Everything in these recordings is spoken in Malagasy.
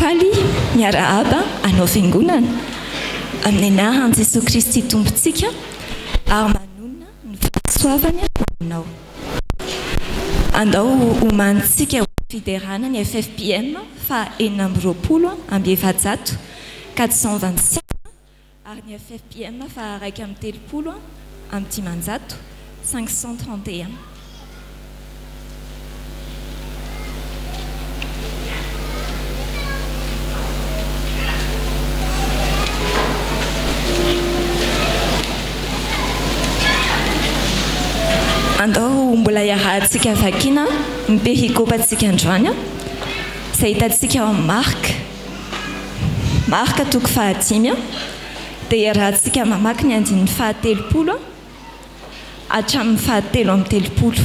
faly miarahaba anao fiangonana amin'ny anaran'i Jesosy Kristy tompontsika ary manonona ny fahasoavany aminao. Andao homanitsika fiderana ny FFPM fa 427 426 ary ny FFPM fa 130 amin'ny dimanjato 531. Andao mbola iarahantsika vakina ny perikopantsika androany izay hitantsika ao amin'ny Marka toko 5 dia iarahantsika mamaky ny andininy 13 hatramin'ny 13.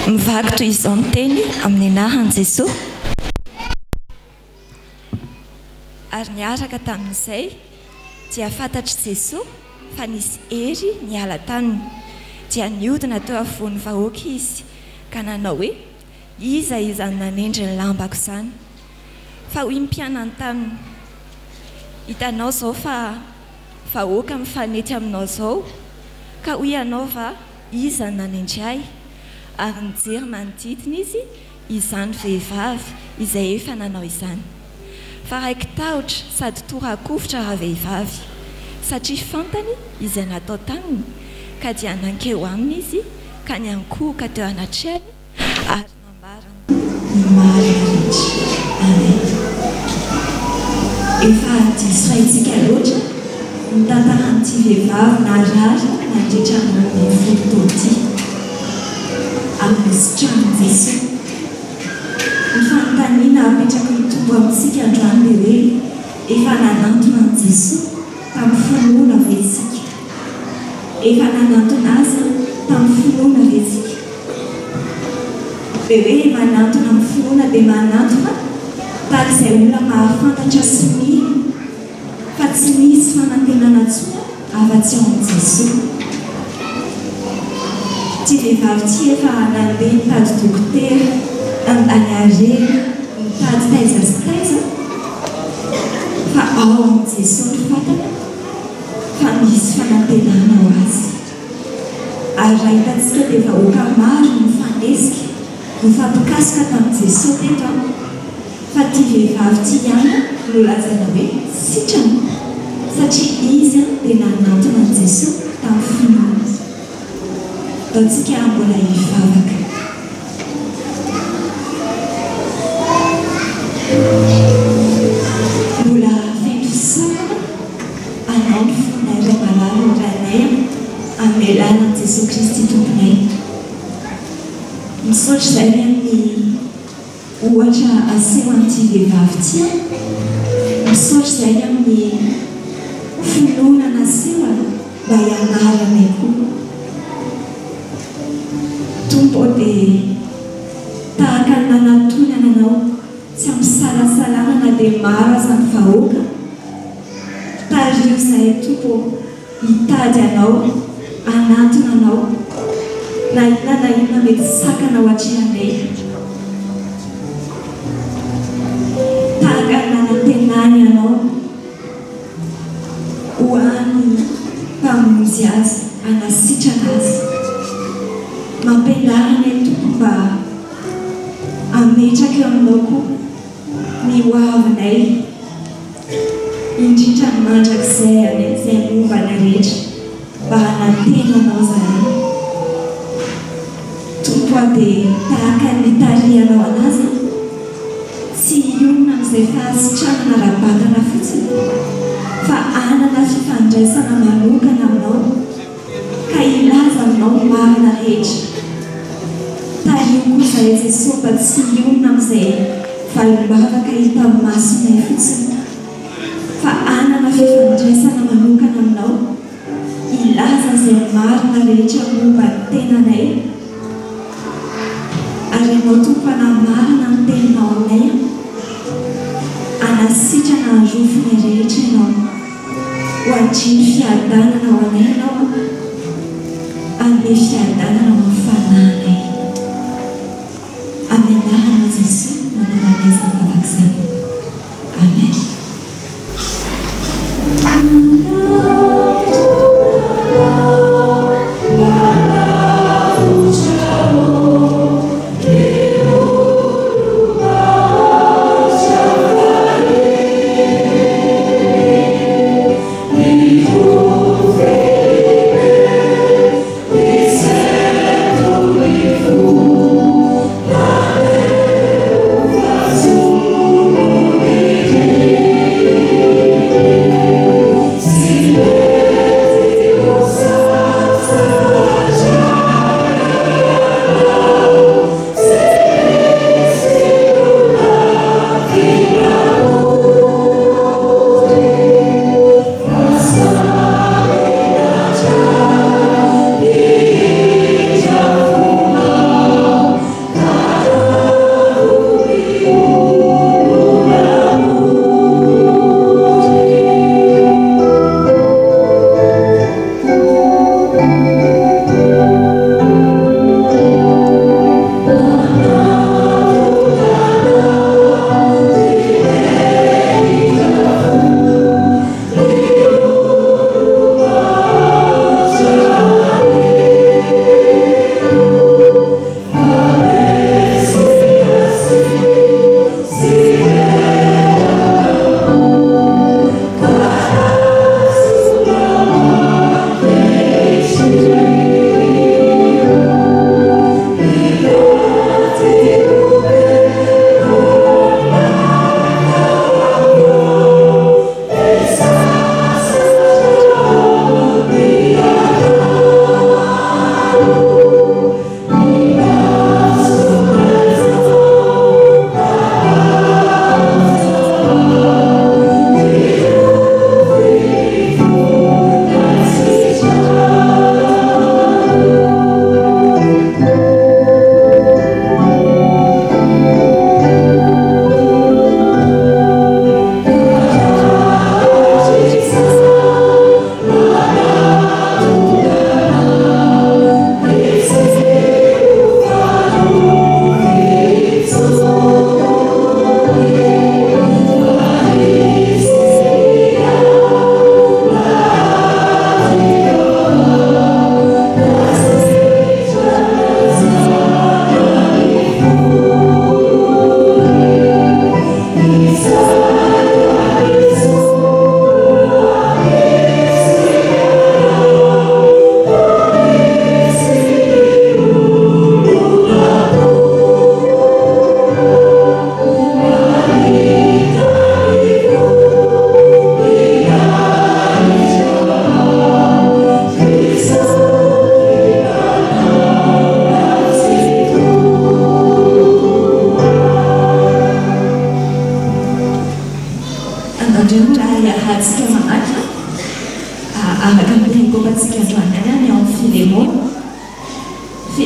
Mivaky toy izao ny teny amin'ny anaran'i Jesosy. Ary niaraka tamin'izay dia fantatry Jesosy fa nisy hery niala taniny, dia niodina teo afovoan'ny vahoaka izy ka nanao hoe iza izany nanendry ny lambako izany. Fa hoy mpianany taminy, hitanao izao fa vahoaka mifanety aminao izao, ka hoy ianao va iza nanendry ahy? Ary nijery manodidina izy izany vehivavy izay efa nanao izany. Fa raiky tahotra sady tora-kovitra raha vehivavy satria fantany izay natao taminy, ka dia nankeo aminy izy ka niankohoka teo anatrehany ary nambarana ny marina rehetra. Amen. Efa diso raintsika loatra ny tantaran'ity vehivavy naharary nandritra amin'ny 10 taona ity amin'ny sitranin'i Jesosy. Ny fanontaniana apetraka mitombo amintsika androany dia hoe efa nanantona an'i Jesosy tamin'ny finoana ve isika? Efa nanantona azy tamin'ny finoana ve isika? Dia hoe manantona amin'ny finoana dia manantona tahaka izay olona mahafantatra sy mino fa tsy misy fanantenana intsony afa-tsy ao amin'i Jesosy. Ty vehivavy ty efa nandeha nitady dokotera any harena mitady taiza sy taiza fa ao amin'i Jesosy fantany fa misy fanantenana ho azy. Ary raha hitantsika dia vahoaka maro mifanesika mifampikasika tamin'i Jesosy teto fa ty vehivavy ty ihany no lazaina hoe sitrana satria izy dia nanantona an'i Jesosy tamin'ny finoana. Ataontsika mbola hivavaka. Mbola fendrisana anao ny fonay iray malala ranay amin'ny alalan'i Jesosy Kristy tomponay. Misaotra izay amin'ny ohatra aseho an'ity vehivavy ity, misaotra izay amin'ny finoana naseho mba hianaranay koa. Tompo dia tahaka ny nanantonana anao tsy amin'ny salasalana na dia maro aza ny vahoaka. Tario izay Tompo hitady anao, anantona anao, na inona na inona mety sakana ao atrehanay. Tahaka ny nanantenany anao ho any mpamonjy azy, anasitrana azy. Mampianarana Tompo mba ametraka eo aminao koa ny hoavinay, indrindra ny mandrakizay izay mombana rehetra mba hanantenanao izany. Tompo dia tahaka ny tarihanao anazy tsy ionona amin'izay fahasitranana raha-batana fotsiny fa anana fifandraisana manokana aminao ka ilaza aminao marina rehetra. Tario koa izay Jesosy mba tsy ionona amin'izay valombavaka hita amin'ny masonay fotsiny fa anana fifandraisana manokana aminao, ilaza izay marina rehetra momba ny tenanay. Ary ianao Tompo anamarina ny teninao aminay, anasitrana ny rofinay rehetra ianao, ho andriny fiadanana ho anay ianao, hanome fiadanana ho amin'ny fananay.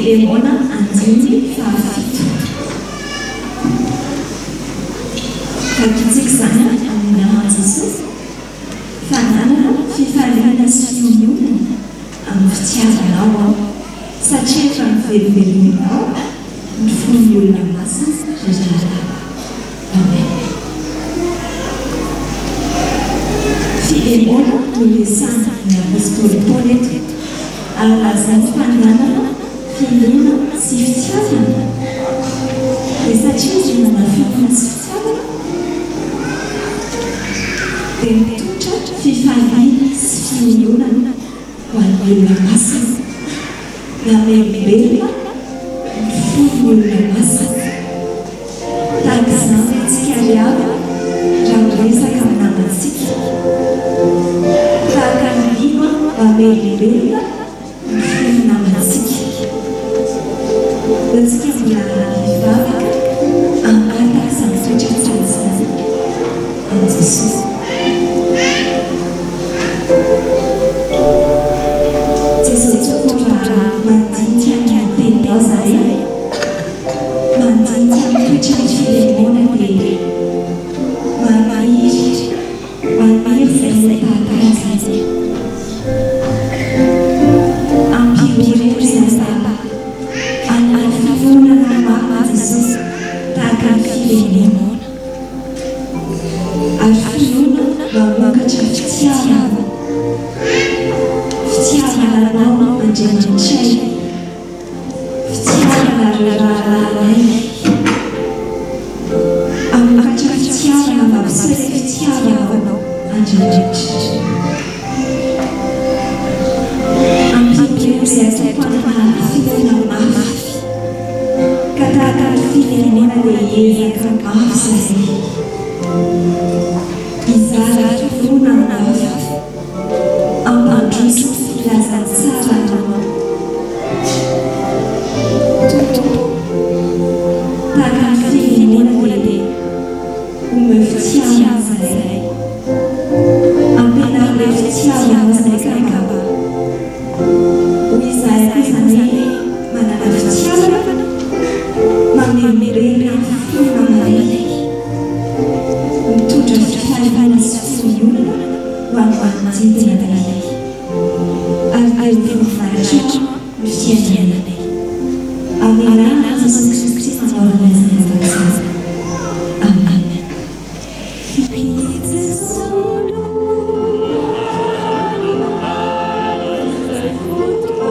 Filemona Andini Fafito. Kakitsika zany amin'ny naman'i Jesosy fananana fifaliana sy fiomonana amin'ny fitiavanao ao satria efa mivelombelonao ny fon'ny olona masina rehetra. Amen. Filemona no lesana ny apôstôly Paoly eto ary lazany fananana fiainana sy fitiavana dia satria izy manafina sy fitiavana dia mitondra fifaliana sy fiomonana ho an'ny olona masina na mamelombelona ny fon'ny olona masina tahaka izany antsika riava raha miresaka amin'ny namantsika tahaka ny lino mamelombelona ny fon'ny namantsika antsika mbola mivavaka angataka izany toetra tsara izany amin'ny Jesosy. Jesosy tokoa raha mandinika ny teninao zahay mandinika ny toetra ny Filemona dia maniry izay tahaka azy ampiorery izay anafivonana mamazy Jesosy tahaka ny Filemona ary finoana mamokatra fitiavana fitiavananao Andriamanitray fitiavana rahalay mamokatra fitiavana mampiseho fitiavanao Andriamanitray ampiorery izay tompoana finoana mafy ka tahaka ny Filemona dia hiezaka mafy izay izara finoana mafy ambandroso filazana tsara anao tontolo tahaka ny Filemona dia omeo fitiavana zahay ampianarina fitiavana zahay kakaba hoy izahay izany manana fitiavana mamelombelona ny fonanay mitondra fifaliana sy fiomonana ho an'ny manodidina ary dia mahatratra ny fiainanay amin'ny anarana Jesosy Kristy anaovana izany avakizany. Amen. Oh,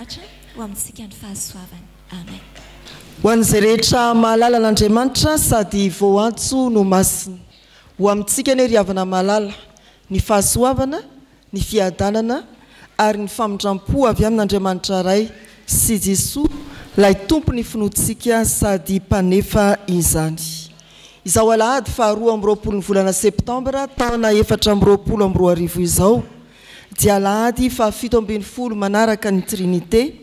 lahatra ho amintsika ny fahasoavany. Amen. Ho an'izay rehetra mahalala an'Andriamanitra sady voantso no masiny. Ho amintsika ny riavana mahalala ny fahasoavana, ny fiadanana ary ny famindrampo avy amin'Andriamanitra ray sy Jesosy lay tompony finoantsika sady mpanefa izany. Izao alahady faharoa amby roapolo ny volana septambra taona 2024 izao dia alahady fahafito ambin'ny folo manaraka ny Trinité.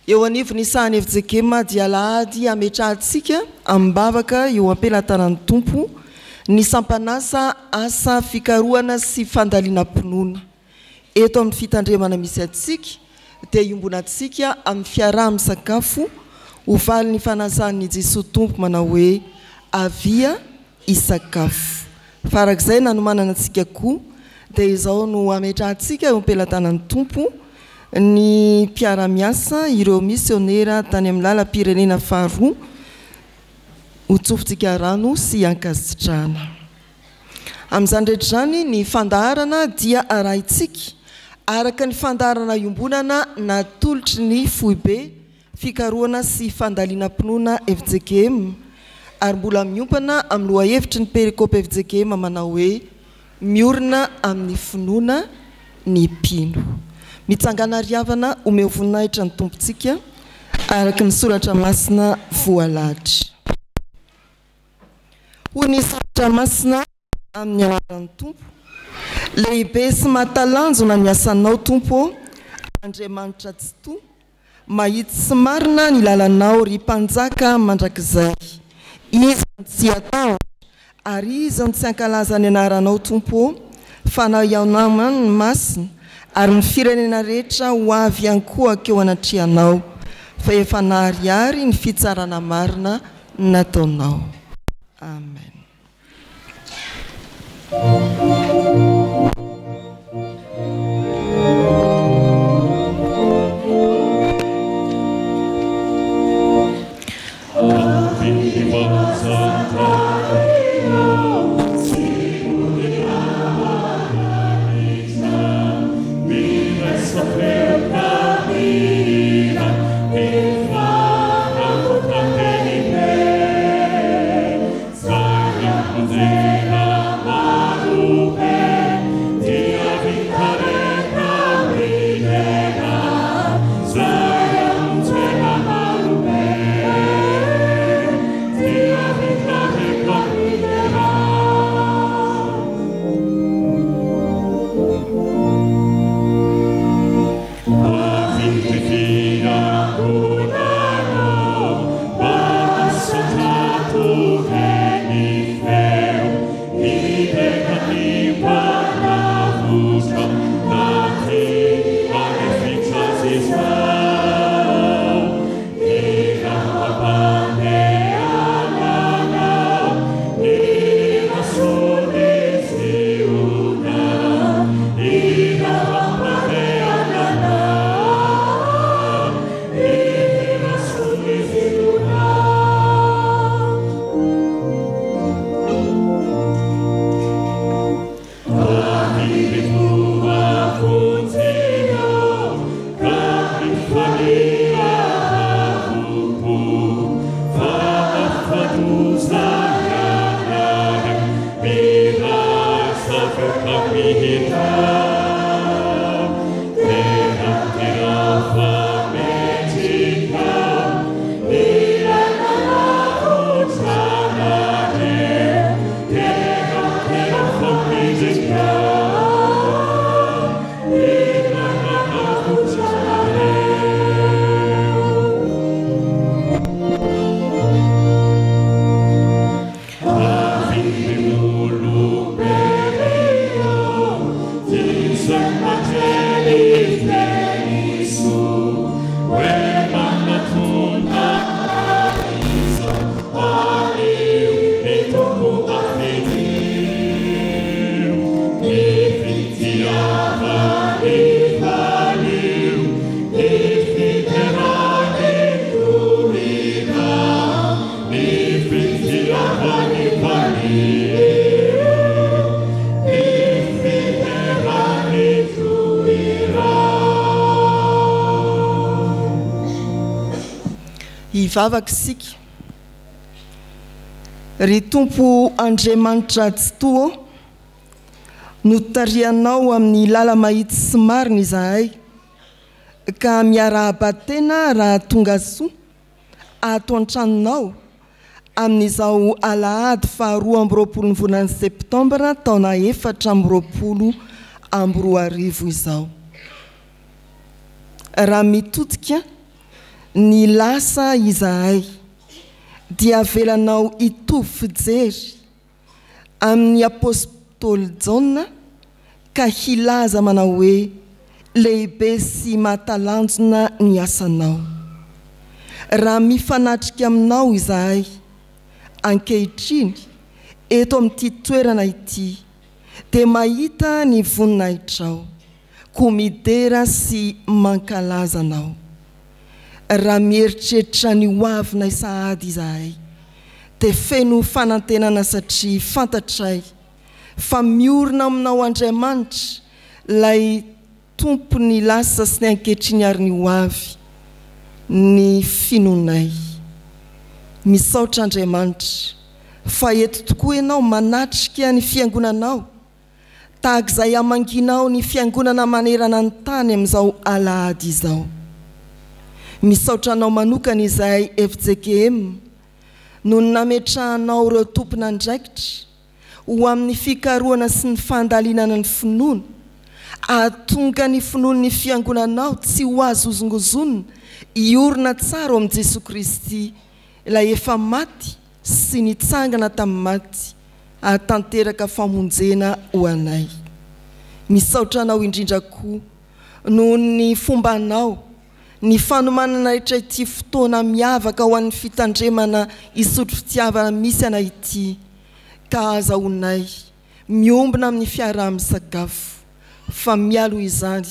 Eo anivon'ny sahany Efjekema dia alahady ametrahantsika ambavaka eo ampelantanan'ny Tompo ny sampanasa asa fikarohana sy fandaliana-pinoana. Eto amin'ny fitandremana misy atsika dia iombonantsika amin'ny fiaraha-misakafo ho valy ny fanasan'ny Jesosy Tompo manao hoe avia isakafo. Farak'izay nanomanana antsika koa dia izao no ametrahantsika eo ampelantanan'ny Tompo ny mpiara-miasa ireo misionera tany amin'ny lalam-pirenena faharoa ho tsofintsika rano sy ankasitrahana. Amin'izany rehetra izany ny fandaharana dia arahintsika araka ny fandaharana iombonana natolotry ny foibe fikarohana sy fandaliana-pinoana FJKM ary mbola miompana amin'ny lohahevitry ny perikopy FJKM manao hoe miorina amin'ny finoana ny mpino. Mitsangana riavana omeo voninahitra ny tompontsika araka ny soratra masina voalahatra. Ho ny soratra masina amin'ny anaran'ny Tompo, lehibe sy mahatalanjona ny asanao Tompo, Andriamanitra tsy toa, mahitsy sy marina ny lalanao ry mpanjaka mandrakizay. Izany tsy atao ary izany tsy ankalaza ny anaranao Tompo, fanao iaonamany ny masina ary ny firenena rehetra ho avy ihany koa akeo anatrianao, fa efa nahariary ny fitsarana marina nataonao. Amen. Maru hivavaka isika. Ry Tompo Andriamanitra tsy toa notarianao amin'ny lala mahitsy sy marina izahay, ka miara-batena raha tonga soa ato an-tranonao amin'izao alahady 2 ny volana septambra taona 2024 izao. Raha mitodika ny lasa izahay dia velanao itovy fijery amin'ny apôstôly Jaona ka hilaza manao hoe lehibe sy mahatalanjona ny asanao. Raha mifanatrika aminao izahay ankehitriny eto amin'ity toerana ity dia mahita ny voninahitrao, komidera sy mankalaza anao. Raha mieritreritra ny hoavina isahady izahay dia feno fanantenana satria fantatray fa miorina aminao Andriamanitra lay tompony lasa sy ny ankehitriny ary ny hoavy ny finonay. Misaotra Andriamanitra fa eto tokoa ianao manatrika ny fiangonanao tahaka izay amanginao ny fiangonana manerana ny tany amin'izao alahady izao. Misaotra anao manokana izay FJKM no nametrahanao ireo tompona andraikitra ho amin'ny fikarohana sy ny fandalinana ny finoana, ahatonga ny finoan'ny fiangonanao tsy ho azo ozongozonina, iorina tsara amin'i Jesosy Kristy ilay efa maty sy nitsangana tamin'ny maty, ahatanteraka famonjena ho anay. Misaotra anao indrindra koa noho ny fombanao, ny fanomanana rehetra ity fotoana miavaka ho an'ny fitandremana isotro fitiavana misy anay ity, ka azahoanay miombina amin'ny fiaraha-misakafo, fa mialo izany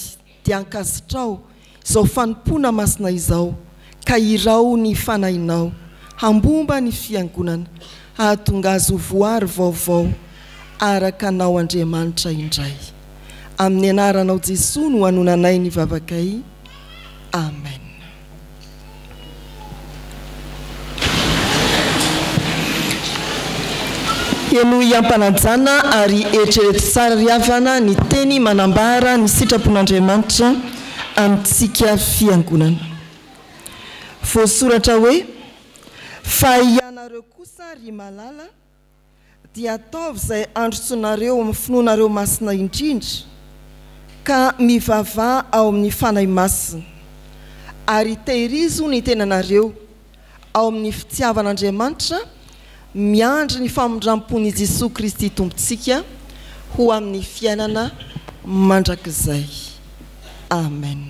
dia ankasitrao izao fanompoana masina izao, ka irao ny fanahinao hambomba ny fiangonana, ahatonga azo voary vaovao araka anao Andriamanitra indray. Amin'ny anaranao Jesosy no hanonanay ny vavakay. Amen. Eno iampanajana ary eritrereto tsara ry havana ny teny manambara ny sitrapon'Andriamanitra amintsika fiangonana. Voasoratra hoe, fa ianareo kosa ry malala dia ataovy izay androtsonareo amin'ny finoanareo masina indrindra, ka mivavah ao amin'ny fanahy masina, ary tehirizo ny tenanareo ao amin'ny fitiavan'Andriamanitra, miandry ny famondrampony Jesosy Kristy tompontsika ho amin'ny fiainana mandrakizay. Amen. Amen.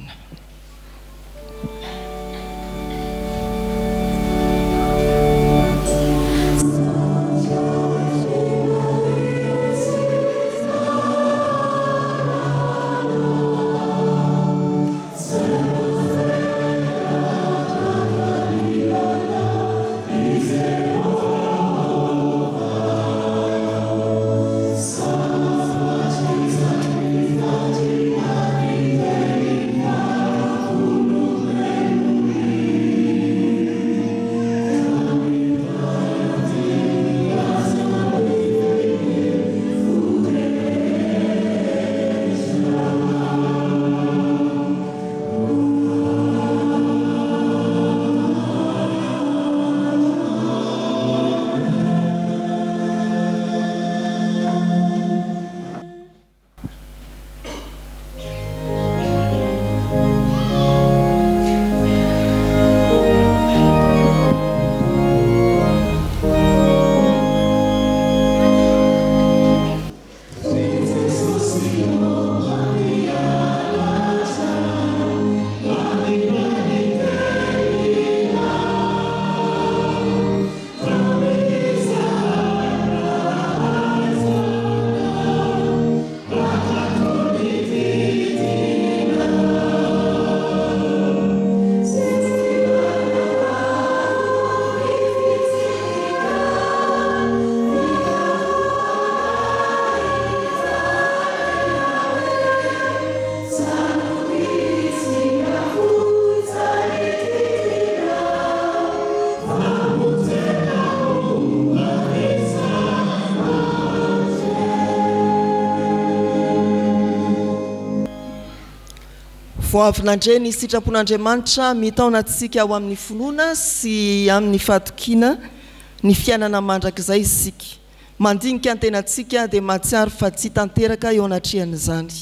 voavinandre ny sitrapon'Andriamanitra mitaonantsika ao amin'ny finoana sy amin'ny fatokina ny fiainana mandrakizay isika. Mandinika antenantsika dia mahatsiaro fa tsy tanteraka eo anatrehan'izany.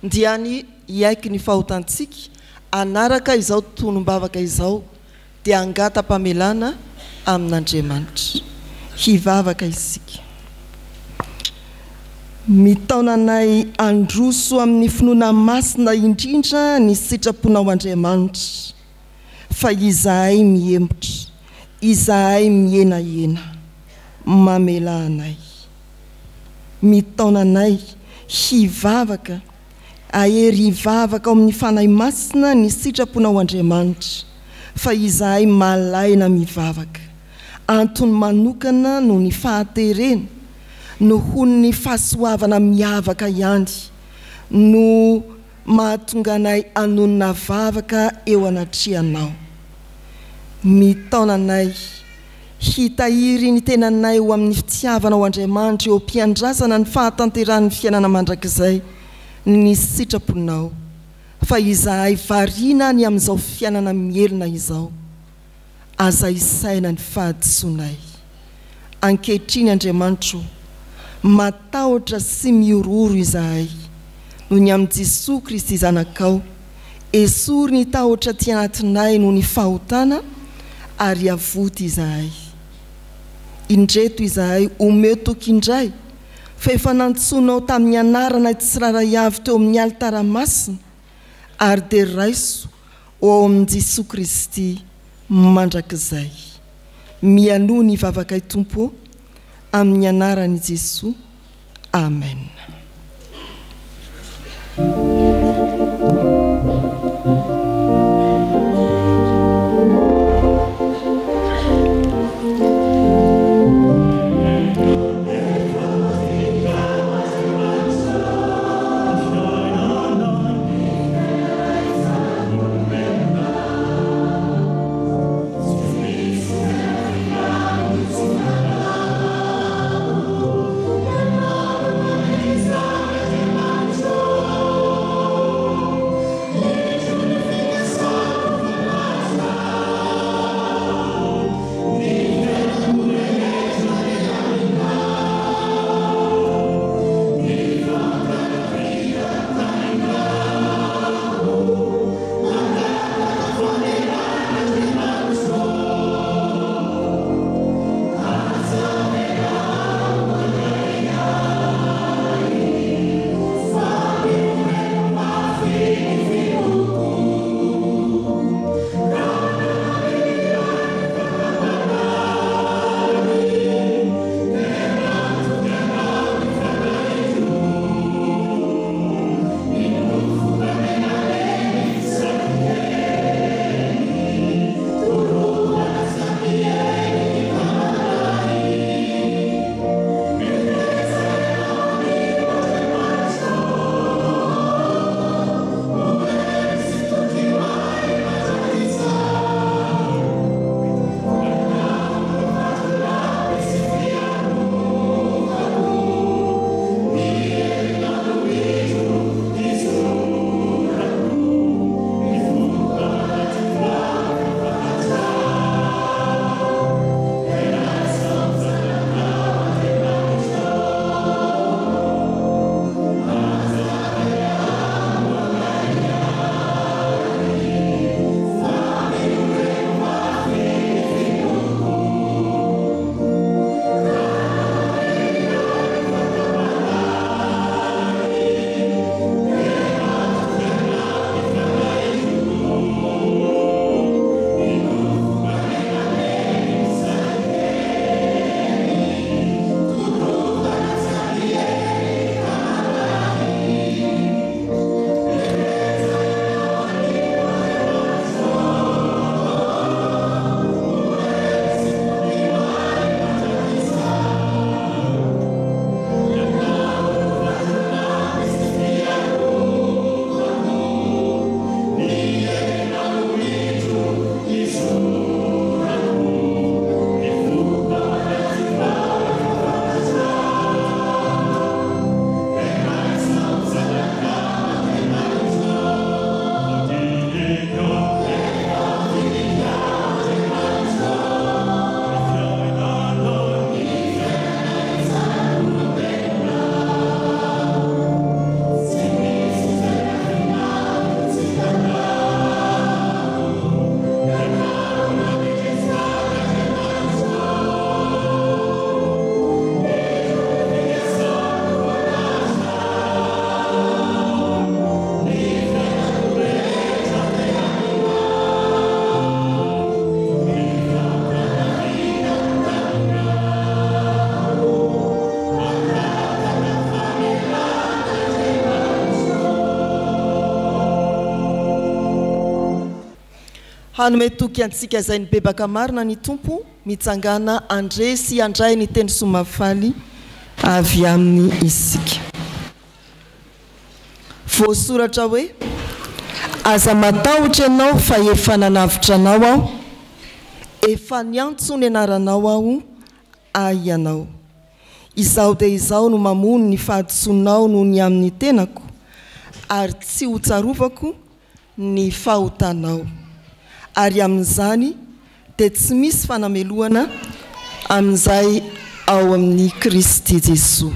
Ndiany iaiky ny fahotantsika anaraka izao tonombavaka izao dia angata-pamelana amin'Andriamanitra. Hivavaka isika. Mitaonanay androso amin'ny finoana masina indrindra ny sitraponao Andriamanitra, fa izahay mihemotra, izahay mienahena, mamela anay. Mitaonanay hivavaka, ahery hivavaka ao amin'ny fanahy masina ny sitraponao Andriamanitra, fa izahay malaina mivavaka, antony manokana no ny fahaterena, no hony fahasoavana miavaka ihany, no mahatonga anay anonona vavaka eo anatrehanao. Mitaonanay hitahiry ny tenanay ho amin'ny fitiavanao Andriamanitra eo ampiandrasana ny fahatanteran'ny fiainana mandrakizay ny sitraponao, fa izahay variana ny amin'izao fiainana mielina izao, aza isaina ny fahadisoanay. Ankehitriny Andriamanitra, matahotra sy miororo izahay noho ny amin'i Jesosy Kristy zanakao, esory ny tahotra ty anatinay noho ny fahotana ary avoty izahay. Indreto izahay omeo tokindray fa efa nantsonao tamin'ny anarana tsiraray avy teo amin'ny alitara masina, ary dia raiso ao amin'i Jesosy Kristy mandrakizay. Mianoa ny vavakay Tompo amin'ny anaran'i Jesosy. Amen. Is hanome toky antsika izay ny bebaka marina ny tompo mitsangana andre sy andray ny teny somafaly avy amin'ny isika. Voasoratra hoe aza matahotra ianao fa efa nanavitra anao aho, efa niantso ny anaranao aho ianao. Izao dia izao no mamono ny fahadisoanao noho ny amin'ny tenako, ary tsy ho tsarovako ny fahotanao. Ary amin'izany dia tsy misy fanameloana amin'izay ao amin'ny Kristy Jesosy.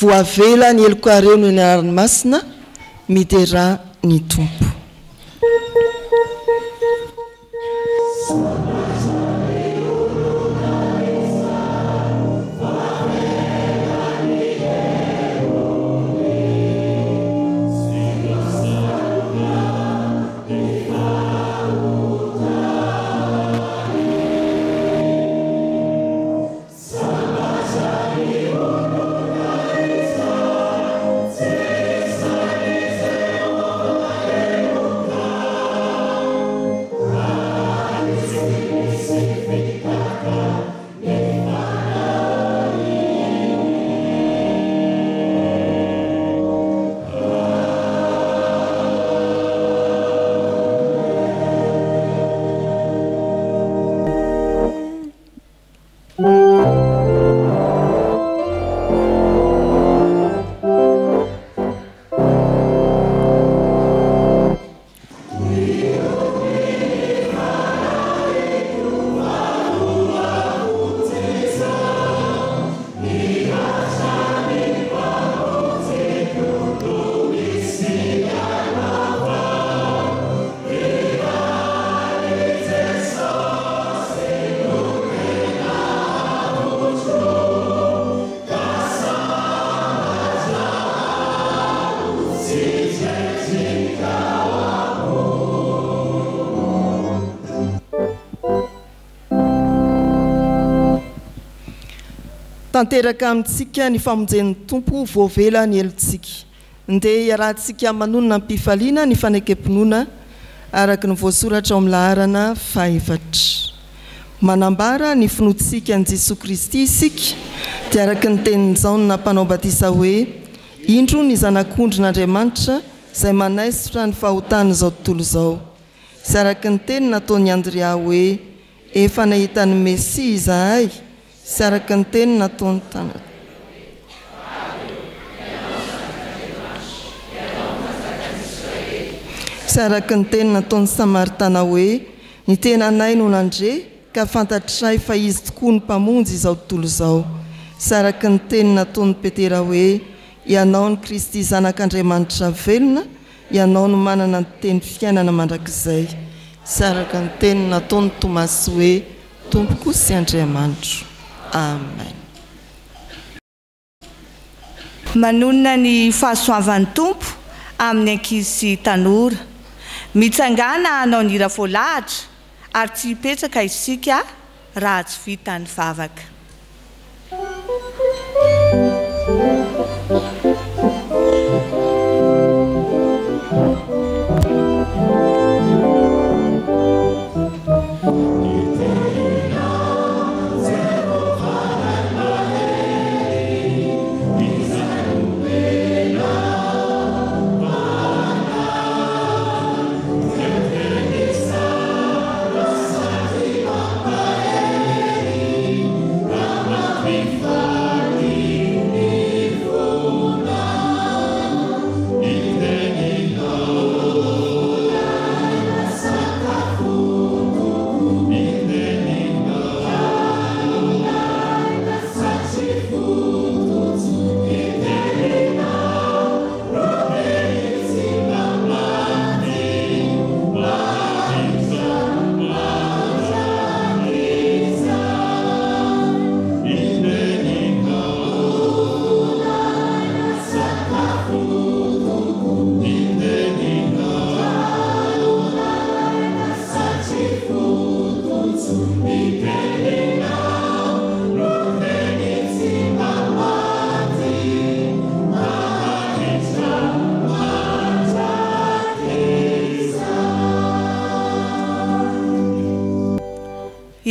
Voavela ny elokareo no ny ranomasina, midera ny tompo. Tanteraka amintsika ny famonjen'ny tompo voavela ny elontsika. Nde iarahantsika manonona ny mpifaliana ny fanakem-pinoana araka ny voasoratra ao amin'ny laharana 4. Manambara ny finoantsika an' Jesosy Kristy isika dia araka ny tenin'izao na mpanao batisa hoe indro ny zanak'ondrin'Andriamanitra izay manaisitra ny fahotany izao tontolo izao. Sy araka ny teny nataon'i Andrea hoe efa nahita ny Mesia izahay. Sy araka ny teny nataony tanana. Sy araka ny teny nataony Samaritana hoe ny tenanay no nandre ka fantatray fa izy tokoa ny mpamonjy izao tontolo izao. Sy araka ny teny nataony Petera hoe ianao ny Kristy zanak'Andriamanitra velona, ianao no manana ny teny fiainana mandrakizay. Sy araka ny teny nataony Tomasy hoe tompoko sy Andriamanitra. Amen. Manonona ny fahasoavan'ny tompo amin'ny ankizy sy tanora. Mitsangana hanao ny hira voalahatra ary tsy hipetraka isika raha tsy vita ny vavaka. Before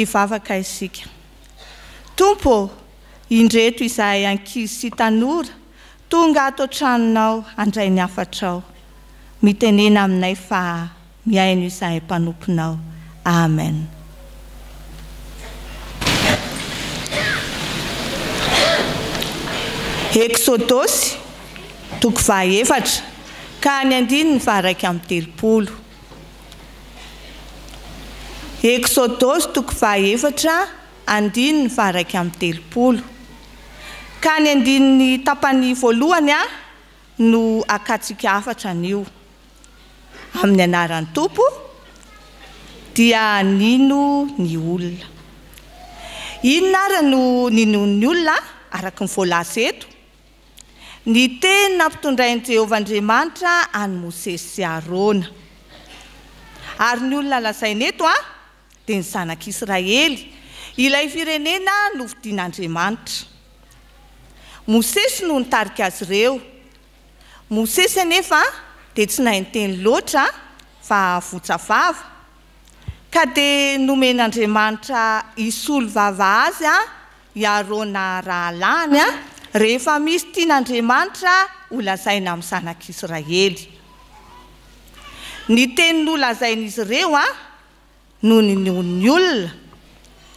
hivavaka isika. Tompo, indreto izahay ankizy sy tanora, tonga ato tranonao andray ny afatrao. Mitenena aminay fa miaino izahay mpanomponao. Amen. Exodosy, toko 14, ka ny 9:1-3. Exodosy, toko 14, 9:1-3. Ka ny 9 tapany voalohany no akatsika 4 anio. Amin'ny anaran'ny Tompo dia nino ny olona. Inona ary no ninon'ny olona araka ny voalaza eto? Ny teny nampitondrain'i Jehovahandriamanitra any Mosesy sy Arona. Ary ny olona lazainy eto dia ny zanak'Israely, ilay firenena novidian'Andriamanitra. Mosesy no nitarika azy ireo. Mosesy anefa dia tsy nahay teny loatra fa votsavava. Ka dia nomen'Andriamanitra isolo vava azy i Arona rahalany rehefa misy tian'Andriamanitra ho lazaina amin'ny zanak'Israely. Ny teny nolazain'izy ireo no ny olona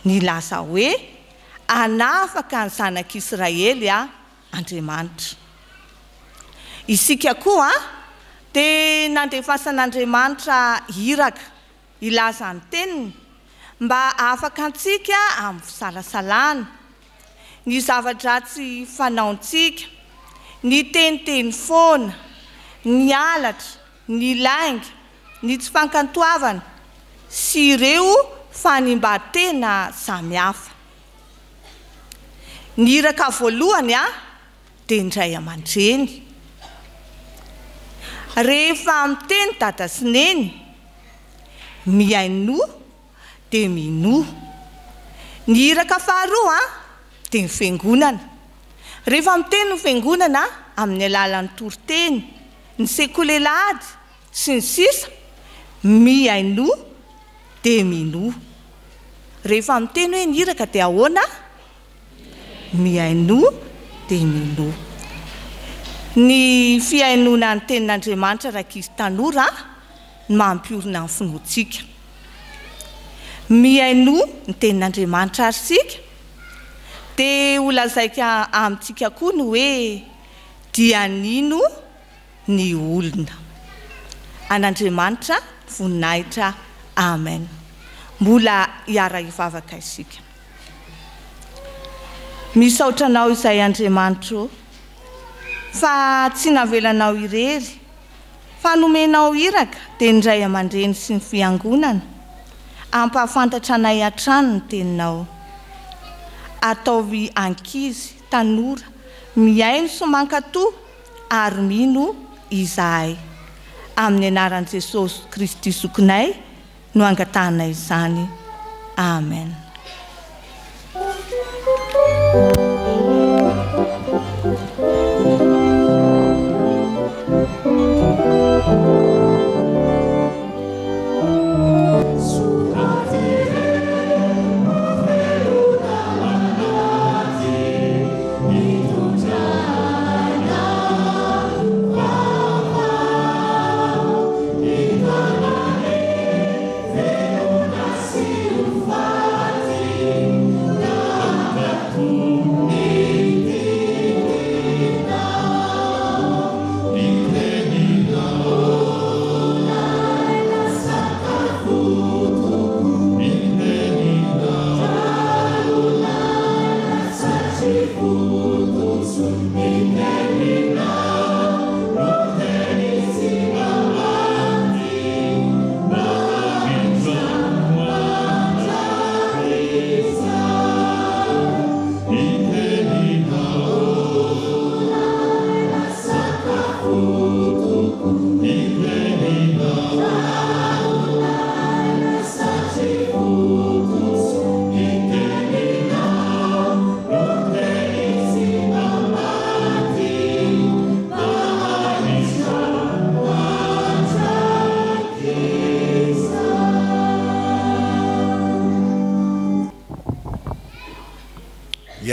nilaza hoe anafaka ny zanak'Israely Andriamanitra. Isika koa dia nandefasan'Andriamanitra iraka ilaza ny teniny mba afaka antsika amin'ny fisalasalana. Ny zavatra tsy fanaontsika, ny teniteny foana, ny alatra, ny lainga, ny tsy fankantoavana sy ireo fanimba-tena samihafa. Ny iraka voalohany dia indray aman-dreny. Rehefa miteny dada sy neny, miaino dia mino. Ny iraka faharoa dia ny fiangonana. Rehefa miteny ny fiangonana amin'ny alalan'ny toriteny, ny sekolelady sy ny sisa, miaino dia mino. Rehefa miteny hoe ny iraka dia ahoana? Miaino dia mino. Ny fiainona ny tenin'Andriamanitra raha izy tanora mampiorina ny finoantsika. Miaino ny tenin'Andriamanitra ary sika dia ho lazaika amintsika koa ny hoe dia nino ny olona. An'Andriamanitra voninahitra. Amen. Mbola hiara hivavaka isika. Misaotra anao izay Andriamanitra fa tsy navelanao irery, fa nomenao iraka dia indray aman-dreny sy ny fiangonana ampahafantatra anay hatrany ny teninao. Ataovy ankizy, tanora, miaino sy mankatoa ary mino izahay. Amin'ny anaran'i Jesosy Kristy zokinay no angatahana izany. Amen. Thank you.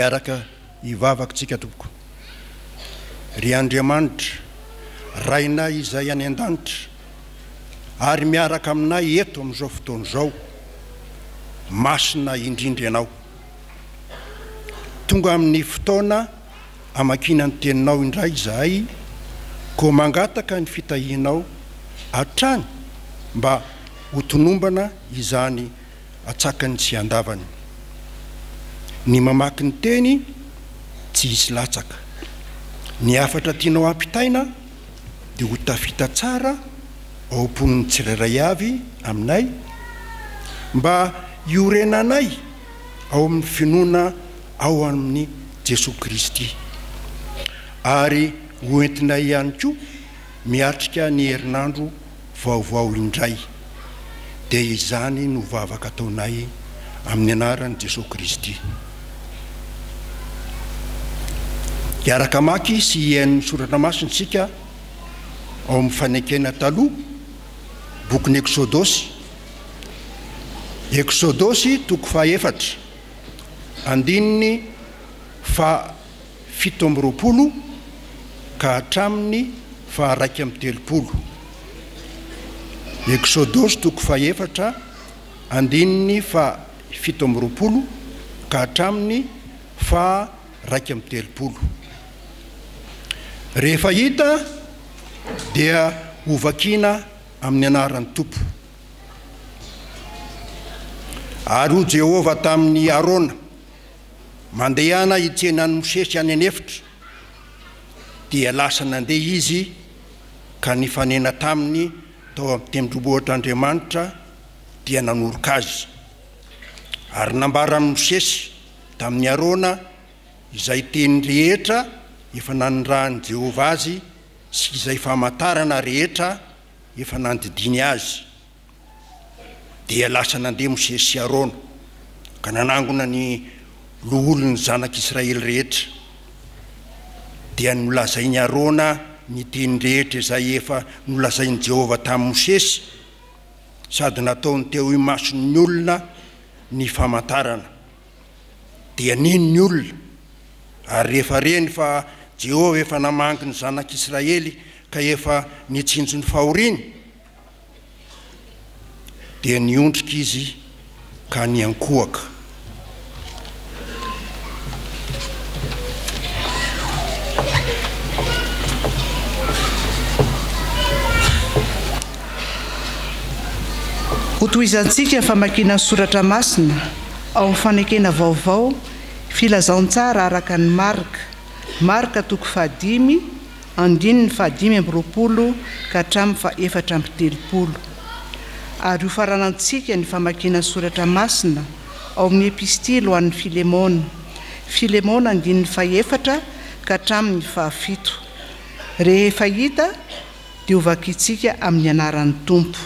miaraka ivavakantsika tompoko. Ry Andriamanitra, rainay izay any an-danitra, ary miaraka aminay eto amin'izao fotoana izao, masina indrindra ianao. Tonga amin'ny fotoana amakiana ny teninao indray izahay, ko mangataka ny fitahianao hatrany mba ho tonombana izany atsakany tsy andavany. Ny mamaky ny teny tsy hisy latsaka. Ny afatra tianao ampitaina dia ho tafita tsara ao am-pon'ny tsirairay avy aminay, mba iorenanay ao amin'ny finoana ao amin'ny Jesosy Kristy, ary hoentinay ihany koa miatrika ny herinandro vaovao indray. Dia izany no vavaka ataonay amin'ny anaran'i Jesosy Kristy. Iaraka maky sy iain'ny soratra masina sika ao amin'ny fanekena taloha, bokin'ny Eksodosy toko faha-efatra, andininy fa-fito amby roapolo ka hatramin'ny fa-raiky amby telopolo. Eksodosy toko faha-efatra, andininy fa-fito amby roapolo ka hatramin'ny fa-raiky amby telopolo. Rehefa hita dia hovakiana amin'ny anaran'ny Tompo. Ary ho Jehova tamin'ny Arona, mandehana hitsena ny Mosesy any anefitra, dia lasa nandeha izy ka nifanena taminy tao amin'ny tendrombohitr'Andriamanitra dia nanoroka azy. Ary nambara amin'ny Mosesy tamin'ny Arona izay teny rehetra efa nanondrahan'i Jehova azy sy izay famantarana rehetra efa nandidiny azy. Dia lasa nandeha Mosesy sy Arona ka nanangona ny loholon'ny zanak'Israely rehetra. Dia nolazainy Arona ny teny rehetra izay efa nolazainy Jehova tamin'ny Mosesy, sady nataony teo imason'ny olona ny famantarana. Dia nino ny olona, ary rehefa reny fa Jehova efa namangy ny zanak'Israely ka efa nitsinjo ny fahoriany, dia niondrika izy ka niankohaka. Hotoizantsika famakiana ny soratra masina ao amin'ny fanekena vaovao, filazaon-tsara araka ny Marka toko faha-5, andininy faha-5 amby roapolo ka hatramin'ny fa-efatra amby telopolo. Ary ho faranantsika ny famakiana ny soratra masina ao amin'ny epistily ho an'ny Filemona, andininy faha-efatra ka hatramin'ny faha-7. Rehefa hita dia hovakitsika amin'ny anaran'ny Tompo.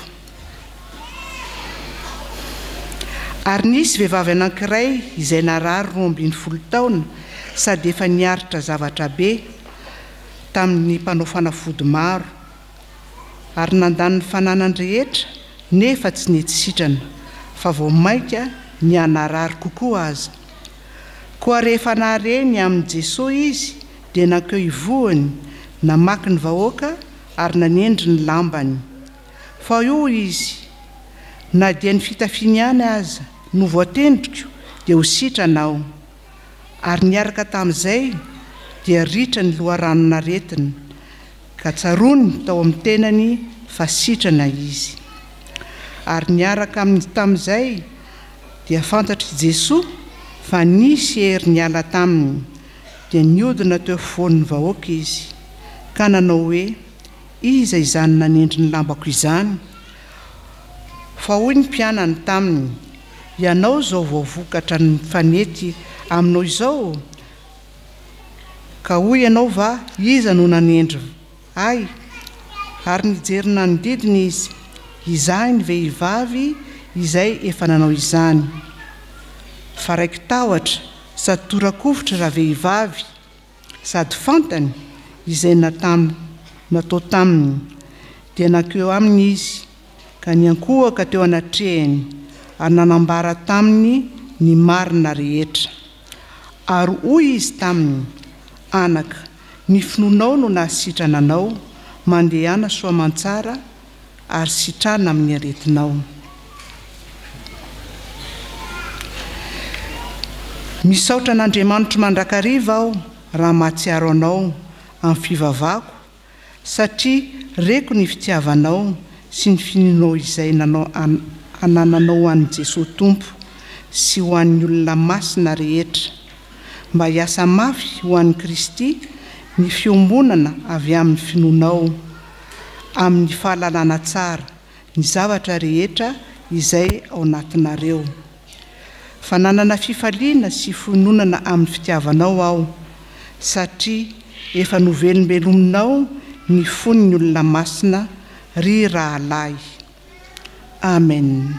Ary nisy vehivavy anankiray izay narary 12 taona sady efa niaritra zavatra be tamin'ny mpanao fanafody maro, ary nandany ny fananany rehetra nefa tsy netsisitrana, fa vao maika ny anarary kokoa aza. Koa rehefa nahareny amin'ny Jesosy izy dia nankeo ivohany, namaky ny vahoaka ary nanendry ny lambany. Fa io izy, na dia ny fitafiany ihany aza no voatendriko dia ho sitranao. Ary niaraka tamin'izay dia ritra ny loharanon'aretina, ka tsarony tao amin'ny tenany fa sitrana izy. Ary niaraka tamin'izay dia fantatry Jesosy fa nisy hery niala taminy, dia niodina teo afovoan'ny vahoaka izy, ka nanao hoe, iza izany nanendry ny lambako izany? Fa hoy ny mpianany taminy, ianao zao vao vokatra ny fanety aminao izao, ka hoy ianao va iza no nanendry ay? Ary nijerina ny didiny izy, izay ny vehivavy izay efa nanao izany. Fa raiky tahotra sady torakovitra raha vehivavy sady fantany izay natao taminy, dia nankeo aminy izy ka niankohaka teo anatrehany, ary nanambara taminy ny marina rehetra. ary hoy izy taminy: anaka, ny finoanao no nasitrananao, mandehana soamantsara ary sitrana amin'ny aretinao. Misaotra an'Andriamanitra mandrakariva aho raha mahatsiaro anao amin'ny fivavahako, satria reko ny fitiavanao sy ny fininao izay anananao an'i Jesosy Tompo sy ho an'ny olona masina rehetra, mba hiasa mafy ho an'i Kristy ny fiombonana avy amin'ny finoanao, amin'ny fahalalana tsara ny zavatra rehetra izay ao anatinareo. Fa nanana fifaliana sy finoanana amin'ny fitiavanao aho, satria efa novelombelominao ny fon'ny olona masina ry rahalahy. Amen.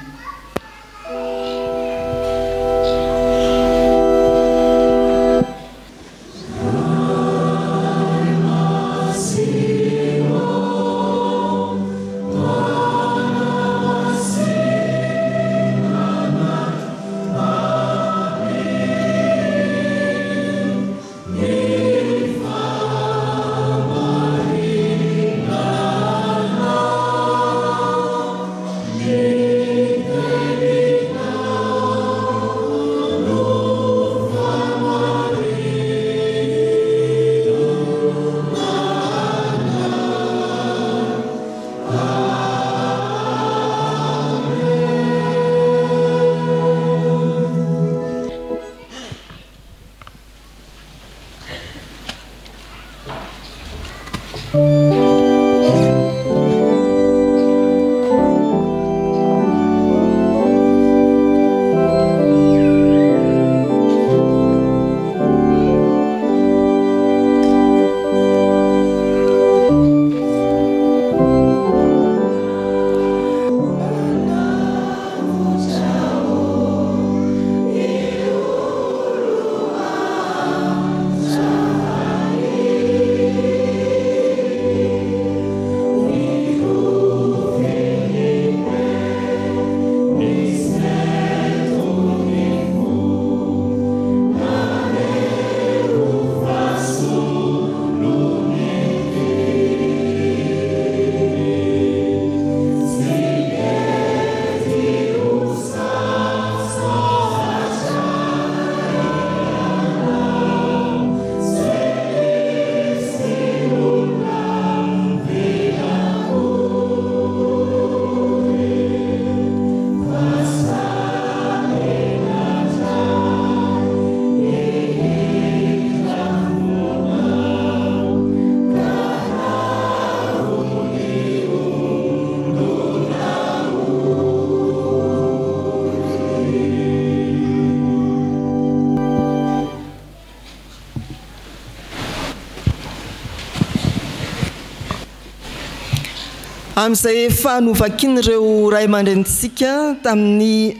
Amin'izay efa novakiny ireo ray aman-drenitsika tamin'ny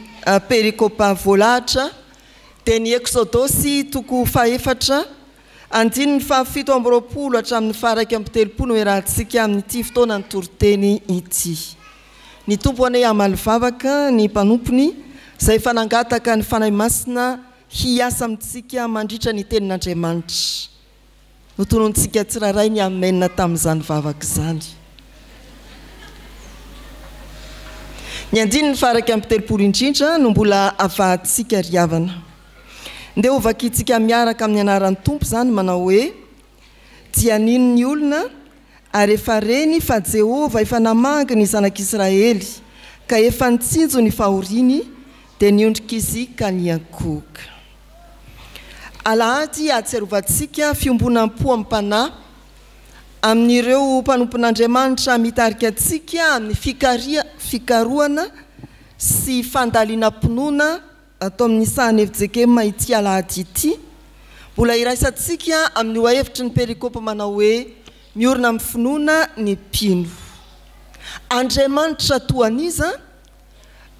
perikopa voalahatra dia ny Eksodosy toko fahaefatra andiny ny fahafito amby roapolo hatramin'ny faha 1 amby telopolo no iarahantsika amin'ity fotoana ny toriteny ity. Ny tompo anay amalivavaka ny mpanompony izay fanangataka ny fanahy masina hiasa amintsika mandritra ny tenin'Andriamanitra. Notonontsika tsiraray ny amenina tamin'izany vavaka izany. Ny andiny ny faha 1 amby telopolo indrindra no mbola avahantsika riavana. Ndeha ovakitsika miaraka amin'ny anaran'ny tompo zany manao hoe: dia nino ny olona ary efa reny fa Jehova efa namanga ny zanak'Israely ka efa nitsinjo ny fahoriany dia niondrika izy ka niankoka. Alahady ahatsiarovantsika fiombonam-po amin'ny mpanahy amin'ireo mpanompon'Andriamanitra mitarika antsika amin'ny fikaroana sy fandaliana-pinoana atao amin'ny sahany Efjekema ity alahady ity. Mbola iraisantsika amin'ny hevitry ny perikopa manao hoe miorina amin'ny finoana ny mpino. Andriamanitra toaniza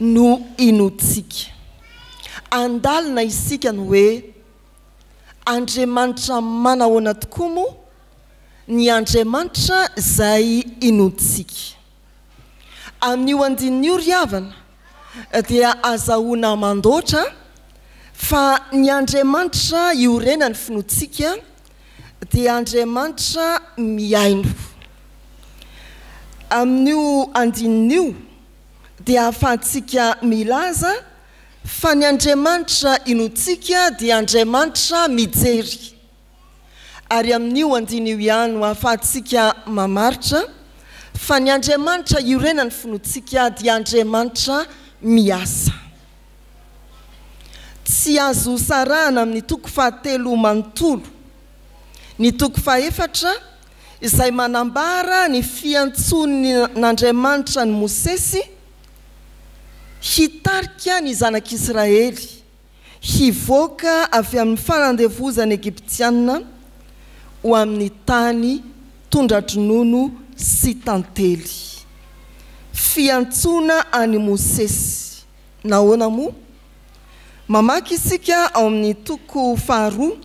no inotsika. Andalina isika ny hoe Andriamanitra manahoana tokoa moa ny Andriamanitra izay inotsika. Amin'io andin'io riavana dia azahoana mandoatra fa ny Andriamanitra iorena ny finoantsika dia Andriamanitra miaino. Amin'io andin'io dia ahafahantsika milaza fa ny Andriamanitra inoantsika dia Andriamanitra mijery. Ary amin'io andin'io ihany no ahafahantsika mamaritra fa ny Andriamanitra iorena ny finoantsika dia Andriamanitra miasa. Tsy azo sarahana amin'ny toko fahatelo manontolo ny toko fahefatra izay manambara ny fiantson'Andriamanitra ny Mosesy hitarika ny zanak'Israely hivoaka avy amin'ny fanandevozana Egiptiana ho amin'ny tany tondra-dronono sy tantely. Fiantsona any Mosesy. Nahoana moa? Mamaky isika ao amin'ny toko faharoa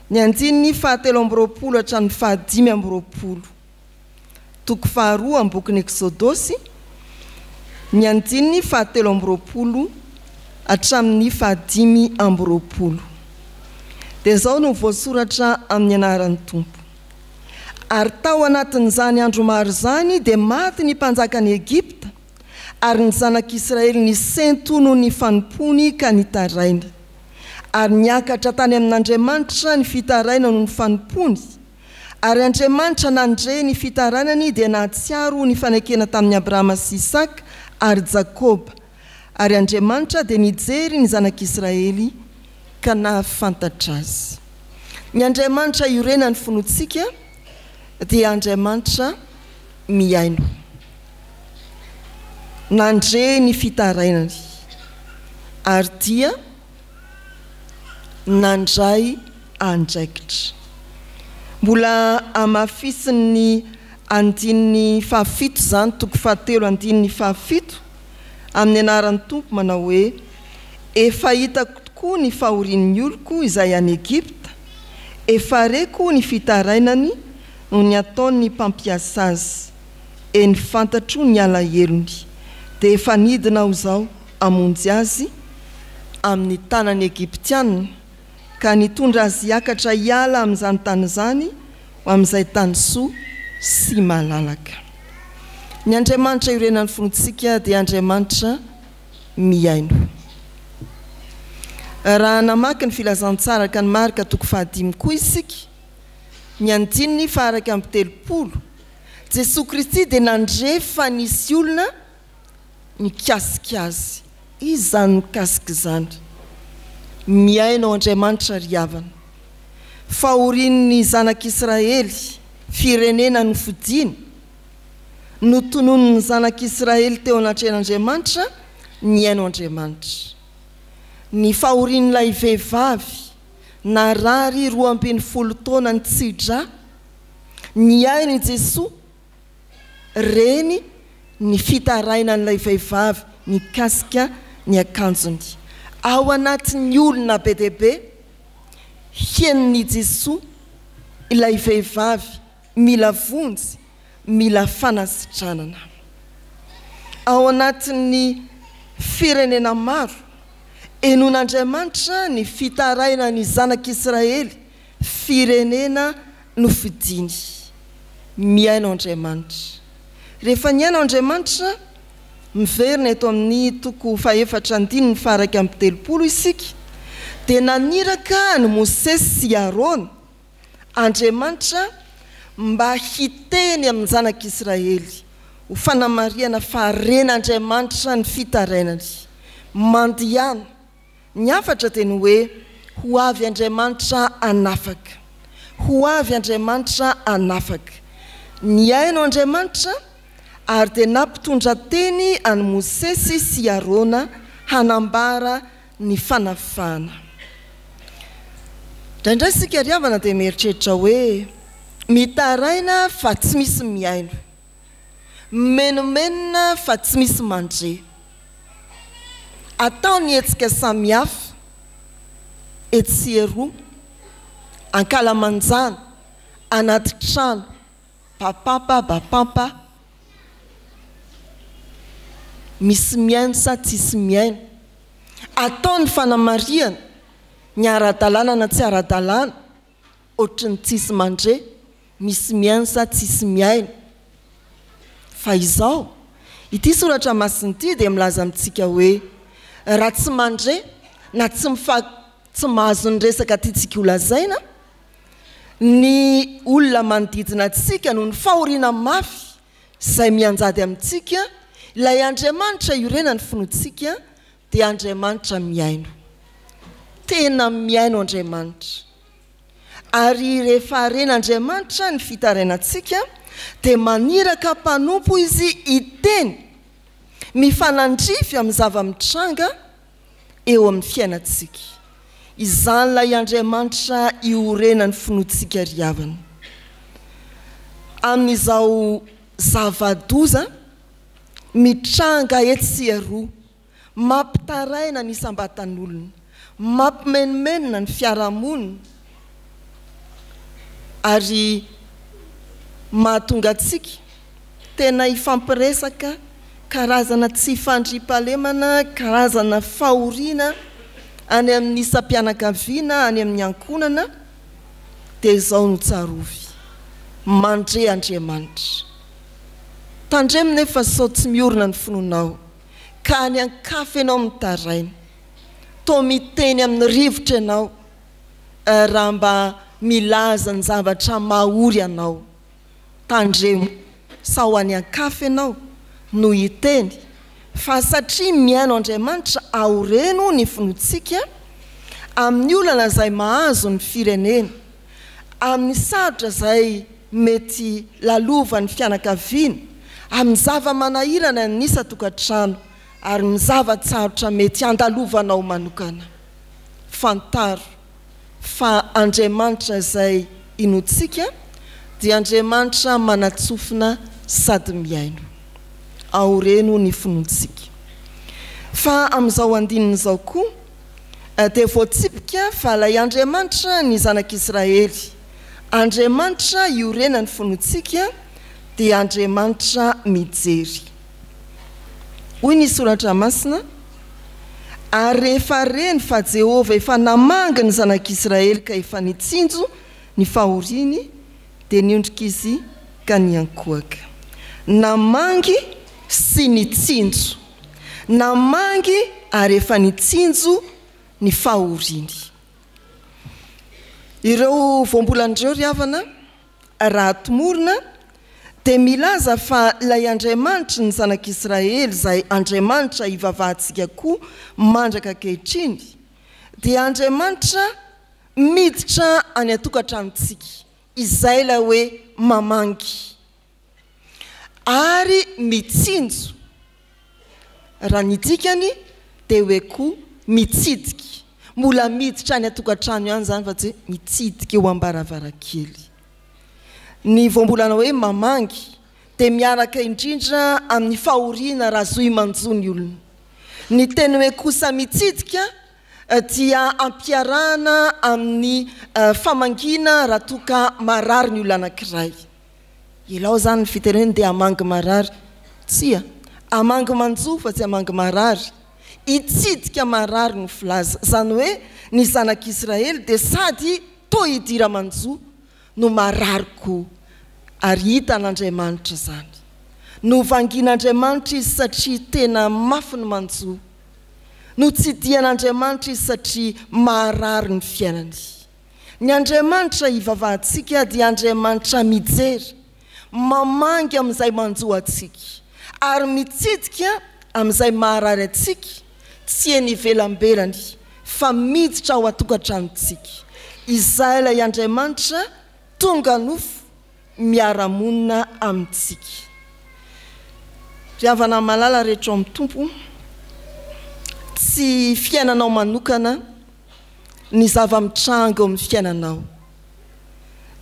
ny andininy fahatelo amby roapolo hatramin'ny fahadimy amby roapolo. Toko faharoa amin'ny bokin'ny Exodosy ny andininy fahatelo amby roapolo hatramin'ny fahadimy amby roapolo. Dia izao no voasoratra amin'ny anaran'ny Tompo. Ary tao anatin'izany andro maro izany dia maty ny mpanjakan'ny Egipta ary ny zanak'Israely nisento noho ny fanompony ka nitaraina. Ary niakatra tany amin'Andriamanitra ny fitaraina noho ny fanompony. Ary Andriamanitra nandre ny fitarainany dia nahatsiaro ny fanekena tamin'ny Abrahama sy Isaka ary Jakoba. Ary Andriamanitra dia nijery ny zanak'Israely ka nahafantatra azy. Ny Andriamanitra iorena ny finoantsika dia Andriamanitra miaino. Nandre ny fitarainany ary dia nandray andraikitra. Mbola amafisin'ny andininy fahafito zany toko fahatelo andininy fahafito amin'ny anaran'ny Tompo manao hoe efa hitako tokoa ny fahorian'ny oloko izay any Egipta, efa reko ny fitarainany no ny ataony mpampiasa azy, ny fantatro ny alahelony. Dia efa nidina ho zao amonjy azy amin'ny tanany Egiptiana ka nitondra azy hiakatra hiala amin'izany tany izany ho amin'izay tany soa sy malalaka. Ny Andriamanitra iorena ny finoantsika dia Andriamanitra miaino. Raha namaky ny filazantsara ka ny marika toko fahadimy koa isika ny andininy faharaka amby telopolo, Jesosy Kristy dia nandre fa nisy olona mikasika azy. Izy zany mikasika izany. Miaino Andriamanitra ry havana. Fahorian'ny zanak'Israely firenena nofidiny, notonon'ny zanak'Israely teo anatrehan'Andriamanitra, niaino Andriamanitra. Ny fahorian'ilay vehivavy narary 12 taona ny tsidra, niaino i Jesosy reny ny fitarainan'ilay vehivavy nikasika ny akanjony. Ao anatin'ny olona be dia be hien'ny Jesosy ilay vehivavy mila vonjy, mila fanasitranana. Ao anatin'ny firenena maro enon'Andriamanitra ny fitaraina ny zanak'Israely firenena nofidiny. Miaino Andriamanitra. Rehefa niaino Andriamanitra miverina eto amin'ny toko fahefatra andininy faharaka amby telopolo isika dia naniraka ny Mosesy sy Arona Andriamanitra mba hiteny amin'ny zanak'Israely ho fanamariana fa ren'Andriamanitra ny fitarainany. Mandihana ny afatra teny hoe ho avy Andriamanitra anafaka, ho avy Andriamanitra anafaka. Niaino Andriamanitra ary dia nampitondra teny any Mosesy sy Arona hanambara ny fanafana. Indraindray isika ry havana dia mieritreritra hoe mitaraina fa tsy misy miaino, menomenina fa tsy misy mandre. Atao ny hetsika samihafa, etsieroa, ankalamanjana, anaty trano, bapampa, misy miaino sa tsisy miaino. Atao ny fanamariana ny ara-dalàna na tsy ara-dalàna ohatry ny tsisy mandre misy miaino sa tsisy miaino fa izao ity soratra masiny ity dia milaza amintsika hoe raha tsy mandre na tsy mahazo ny resaka tiantsika holazaina ny olona manodidina antsika no ny fahoriana mafy izay mianjady amintsika ilay Andriamanitra iorena ny finoantsika dia Andriamanitra miaino tena miaino Andriamanitra ary rehefa aren'Andriamanitra ny fitarainantsika dia maniraka mpanompo izy iteny mifanandrify amin'ny zava-mitranga eo amin'ny fiainantsika izany ilay Andriamanitra iorena ny finoantsika ry havana amin'izao zava-doza mitranga etsy aroa mampitaraina ny isam-batan'olona mampimenomenona ny fiarahamonina ary mahatonga antsika tena ifampiresaka karazana tsy fandriam-pahalemana karazana fahoriana any amin'ny isam-pianakaviana any amin'ny ankonana dia izao no tsarovy mandre Andriamanitra tandremo nefa sao tsy miorina ny finoanao ka any an-kafa ianao mitaraina to miteny amin'ny rivotra ianao raha mba milaza ny zavatra mahory anao tandremo sao any an-kafa ianao no hiteny fa satria miaino Andriamanitra aoreno ny finoantsika amin'ny olana izay mahazo ny firenena amin'ny sarotra izay mety lalova ny fianakaviana amin'ny zava-manahirana ny isa-tokantrano ary ny zava-tsarotra mety andalovanao manokana fantaro fa Andriamanitra izay inoantsika dia Andriamanitra manatsofina sady miaino aoreno ny finoantsika fa amin'izao andinin'izao koa dia voatsipika fa ilay Andriamanitra ny zanak'Israely Andriamanitra iorena ny finoantsika dia Andriamanitra mijery hoy ny soratra masina ary rehefa reny fa Jehova efa namangy ny zanak'Israely ka efa nitsinjo ny fahoriany dia niondrika izy ka niankohaka namangy sy nitsinjo namangy ary efa nitsinjo ny fahoriany ireo voambolan'ireo ry havana raha tomorina dia milaza fa ilay Andriamanitra ny zanak'Israely izay Andriamanitra ivavahantsika koa mandraka ankehitriny dia Andriamanitra miditra any an-tokantranontsika izay ilay hoe mamangy ary mitsinjo raha ny dikany dia hoe koa mitsidika mbola miditra any an-tokantrano ihany zany fa tsy mitsidika eo am-baravarakely ny voambolana hoe mamangy dia miaraka indrindra amin'ny fahoriana raha zohy manjo ny olona ny teny hoe kosa mitsidika dia ampiarahana amin'ny famangina raha toka marary ny olona anankiray ilao zany ny fiteneny dia amangy marary tsia amangy manjo fa tsy amangy marary itsidika marary no filaza zany hoe ny zanak'Israely dia sady to hidira manjo no marary koa ary hita n'Andriamanitra zany no vangin'Andriamanitra izy satria tena mafy ny manjo no tsy dian'Andriamanitra izy satria marary ny fiainany ny Andriamanitra ivavahantsika dia Andriamanitra mijery mamangy amin'izay manjo atsika ary mitsidika amin'izay maharary atsika tsy eny ivelambelany fa miditra ao an-tokantranontsika izay ilay Andriamanitra tonga nofo miara-monina amintsika ry havana malala rehetra amin'ny tompo tsy fiainanao manokana ny zava-mitranga amin'ny fiainanao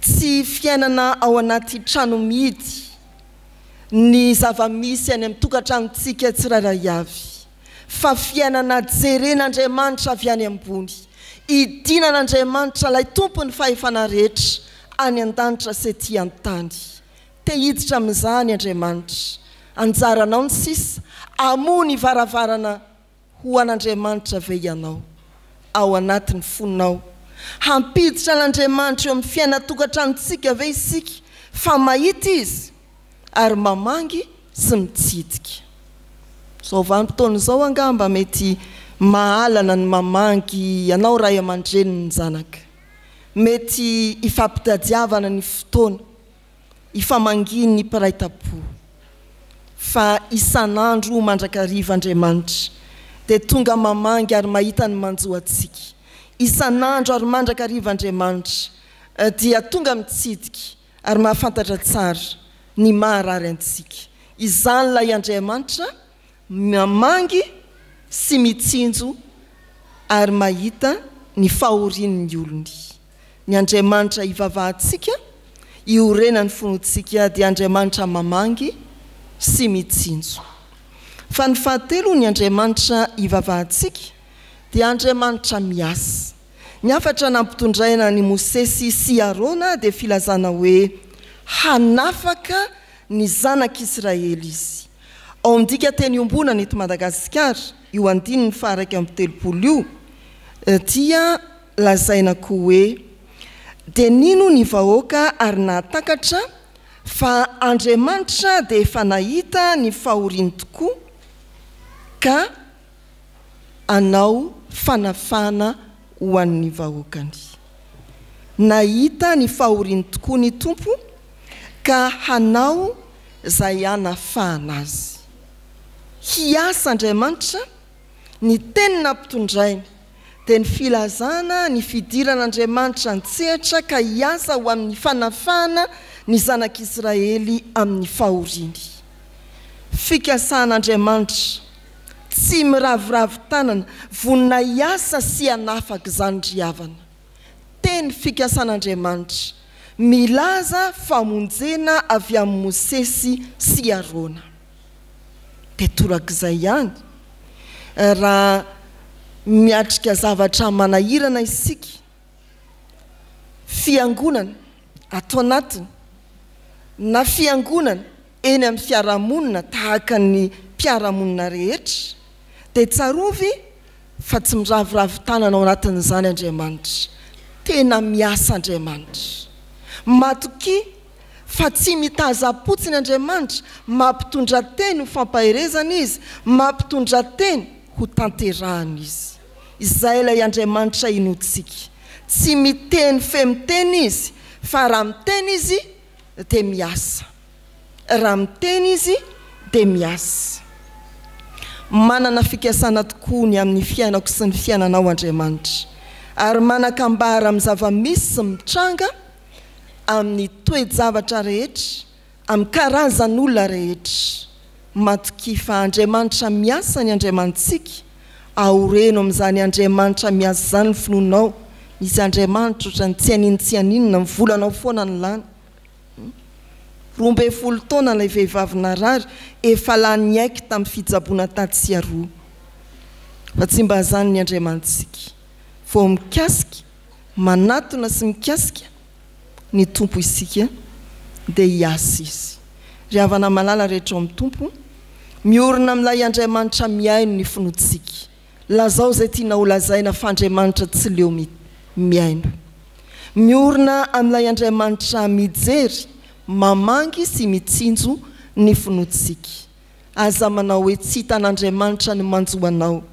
tsy fiainana ao anaty trano mihidy ny zava-misy any amin'ny tokantranontsika tsirairay avy fa fiainana jeren'Andriamanitra avy any ambony idinan'Andriamanitra ilay tompony fahefana rehetra any an-danitra sy ety an-tany te hiditra amin'izany Andriamanitra anjaranao ny sisa amoa ny varavarana ho an'Andriamanitra ve ianao ao anatin'ny fonao hampiditra n'Andriamanitra eo amin'ny fiainatokantranotsika ve isika fa mahita izy ary mamangy sy mitsidika zao vanim-potoana zao angamba mety mahalana ny mamangy ianao ray aman-dreny ny zanaka mety ifampitadiavana ny fotoana ifamanginy ny piraitam-po fa isan'andro mandrakariva Andriamanitra dia tonga mamangy ary mahita ny manjoantsika isan'andro ary mandrakariva Andriamanitra dia tonga mitsidika ary mahafantatra tsara ny maharary antsika izany lay Andriamanitra mamangy sy mitsinjo ary mahita ny fahorian'ny olony ny Andriamanitra ivavahantsika iorena ny fonotsika dia Andriamanitra mamangy sy mitsinjo fa ny fahatelo ny Andriamanitra ivavahantsika dia Andriamanitra miasa ny afatra nampitondraina ny Mosesy sy Arona dia filazana hoe hanafaka ny zanak'Israely izy ao amdika teny ombonana eto Madagasikara io andininy faharaiky amby telopolo io dia lazaina koa hoe dia nino ny vahoaka ary nahatakatra fa Andriamanitra dia efa nahita ny fahoriany tokoa ka anao fanafana ho an'ny vahoakany nahita ny fahoriany tokoa ny tompo ka hanao zay hanafana azy hiasa Andriamanitra ny teny nampitondraina dia ny filazana ny fidiran'Andriamanitra ntsehatra ka hiasa ho amin'ny fanafana ny zanak'Israely amin'ny fahoriany fikasan'Andriamanitra tsy miravoravo tanana vonina hiasa sy hanafaka izany riavana teny fikasan'Andriamanitra milaza famonjena avy amin'ny Mosesy sy Arona dia torak'izay ihany raha miatrika zavatra manahirana isika fiangonana atao anatiny na fiangonana eny amin'ny fiarahamonina tahaka ny mpiarahamonina rehetra dia tsarovy fa tsy miravoravo tanana ao anatin'izany Andriamanitra tena miasa Andriamanitra matoki fa tsy mitazapotsiny Andriamanitra mampitondra teny ho fampahirezana izy mampitondra teny ho tanterahana izy izay ilay Andriamanitra inotsika tsy miteny femiteny izy fa raha miteny izy dia miasa raha miteny izy dia miasa manana fikasana tokoa ny amin'ny fiainako sy ny fiainanao Andriamanitra ary manakambara amin'ny zava-misy sy mitranga amin'ny toe-javatra rehetra amin'ny karazan'olona rehetra matoki fa Andriamanitra miasa ny Andriamanitsika aoreno amin'izany Andriamanitra miasa zany finonao misy Andriamanitra ohatrany tsy anino tsy aninona mivolanao foana ny lany 12 taona ilay vehivavy narary efa lany aiky tamin'ny fijaboana tady sy aroa fa tsy mba zany ny Andriamanitsika vao mikasika manatona sy mikasika ny tompo isika dia hiasa izy ry havana malala rehetra amin'ny tompo miorina amin'ilay Andriamanitra miaino ny finotsika lazao zay tiana ho lazaina fa Andriamanitra tsy leo miaino miorina amin'ilay Andriamanitra mijery mamangy sy mitsinjo ny finotsika aza manao hoe tsy hitan'Andriamanitra ny manjoanao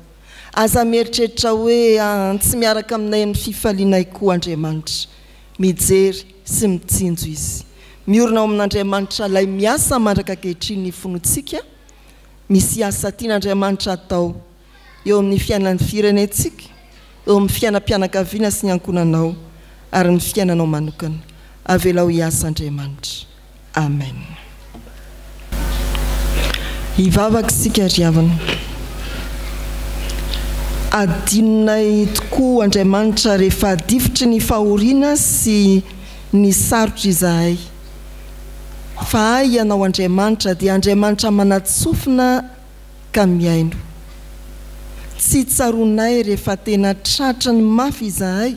aza mieritreritra hoe tsy miaraka aminay amin'ny fifalianay koa Andriamanitra mijery sy mitsinjo izy miorina ao amin'Andriamanitra lay miasa mandrakakehitry ny finotsika misy asa tian'Andriamanitra atao eo amin'ny fiainan'ny firenentsika eo amin'ny fiainam-pianakaviana sy ny ankonanao ary ny fiainanao manokana avelao hiasa Andriamanitra amen hivavaka isika ry havana adinonay tokoa Andriamanitra rehefa adifitry ny fahoriana sy ny sarotra izahay fa ay ianao Andriamanitra dia Andriamanitra manatsofina ka miaino tsy tsaronay rehefa tena tratra ny mafy izahay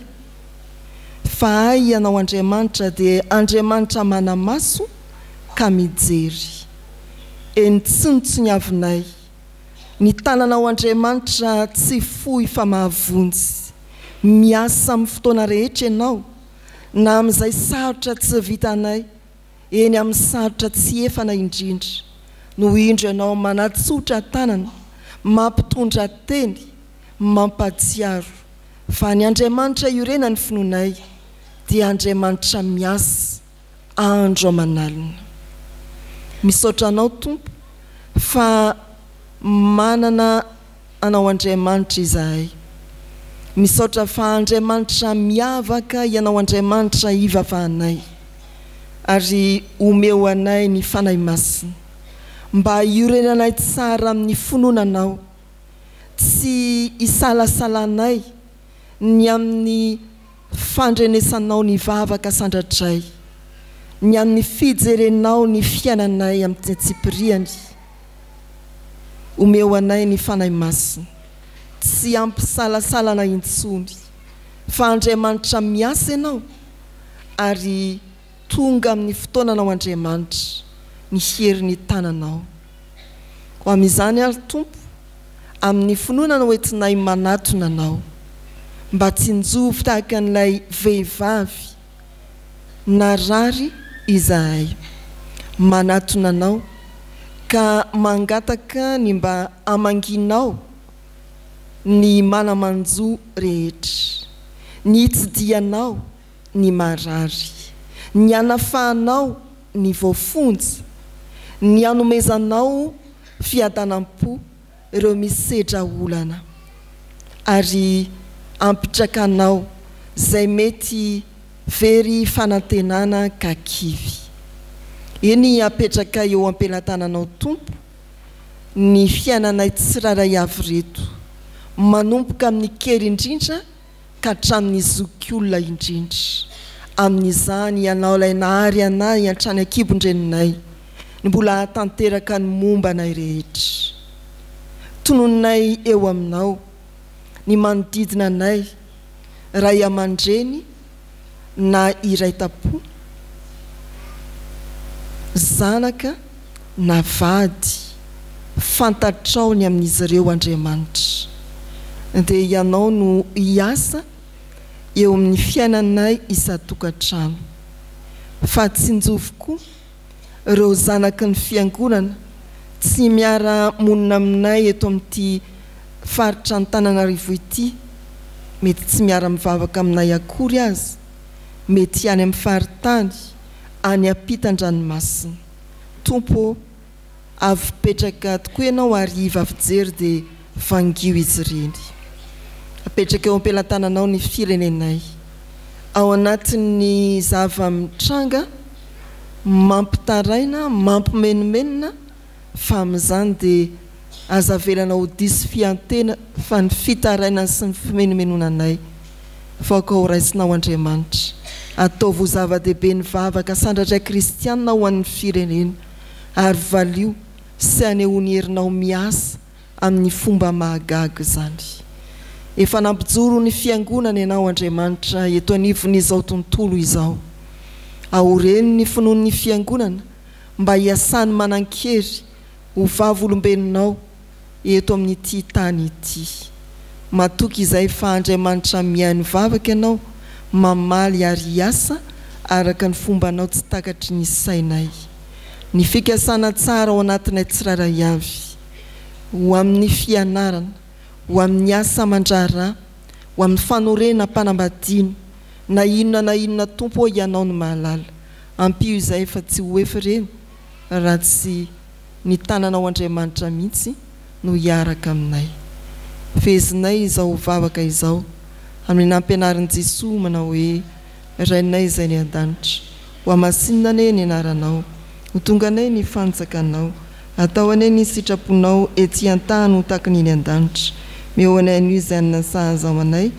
fa ay ianao Andriamanitra dia Andriamanitra manamaso ka mijery eny tsy avinay ny tananao Andriamanitra tsy fohy fa mahavonjy miasa amin'ny fotoana rehetra ianao na amin'izay sarotra tsy vitanay eny amin'ny sarotra tsy efana indrindra no indro ianao manatsotra tanana mampitondra teny mampatsiaro fa ny Andriamanitra iorena ny finoanay dia Andriamanitra miasa andro aman'alina. Misaotra anao Tompo fa manana anao Andriamanitra izahay. Misaotra fa Andriamanitra miavaka ianao Andriamanitra ivavahanay ary omeo anay ny fanahy masina mba iorenanay tsara amin'ny finoananao, tsy isalasalanay ny amin'ny fandrenesanao ny vavaka sandratray, ny amin'ny fijerenao ny fiainanay amin'ny tsipiriany. Omeo anay ny fanahy masina, tsy ampisalasalana intsony fa Andriamanitra miasa ianao ary tonga amin'ny fotoananao Andriamanitra ny heriny tananao. Ho amin'izany ary Tompo amin'ny finoana no entinay manatona anao mba tsy njovy tahaka an'ilay vehivavy narary izahay, manatona anao ka mangataka ny mba amanginao ny manamanjo rehetra, ny hitsidianao ny marary, ny anafahanao ny voafonja, ny anomezanao fiadanam-po ireo misedra olana ary ampitrakanao zay mety very fanantenana kakivy. Eny apetraka eo ampelantananao Tompo ny fiainanay tsiraray avy reto, manomboka amin'ny kely indrindra ka hatramin'ny zokiolona indrindra. Amin'izany ianao ilay nahary anay hatrany ankibon-dreninay ny mbola tanteraka ny momba anay rehetra. Tononay eo aminao ny manodidina anay ray aman-dreny na iray tapo, zanaka na vady, fantatrao ny amin'izy ireo Andriamanitra. Dia ianao no hiasa eo amin'ny fiainanay isa-tokantrano, fa tsy njovy koa ireo zanaky ny fiangonana tsy miara monina aminay eto amin'ity faritra Antananarivo ity, mety tsy miara mivavaka aminay akory azy, mety any amin'ny faritany, any ampitan-dranomasina. Tompo, avy petraka tokoa ianao ariva avy jery dia vangio izy ireny. Apetraka eo ampelantananao ny firenenay, ao anatin'ny zava-mitranga mampitaraina, mampimenomenina, fa amin'izany dia aza velanao diso fiantena fa ny fitaraina sy ny fimenomenonanay fa ho raisinao Andriamanitra. Ataovy ho zava-dehibe ny vavaka sandratray kristianina ho an'ny firenena ary valio sy anehoany herinao miasa amin'ny fomba mahagaga izany. Efa nampijoro ny fiangonana ianao Andriamanitra eto anivon'izao tontolo izao. Aoreny ny finoan'ny fiangonana mba hiasany manan-kery ho vavolombelonao eto amin'ity tany ity. Matoky izay fa Andriamanitra mihaino vavaka ianao, mamaly ary hiasa araka ny fombanao tsy takatry ny sainay. Ny fikasana tsara ao anatinay tsiraray avy, ho amin'ny fianarana, ho amin'ny asa mandrara, ho amin'ny fanorena mpanambadiana, na inona Tompo ianao no mahalala. Ampio izay fa tsy ho efireny raha tsy ny tananao Andriamanitra mihitsy no hiaraka aminay. Fezinay izao vavaka izao amin'ny nampianarin'i Jesosy manao hoe rainay izay ny an-danitra, ho amasinina ane ny anaranao, ho tonga anay ny fanjakanao, atao anay ny sitraponao ety an-tany ho taky ny an-danitra. Meo anay anio izay nasaza ao anay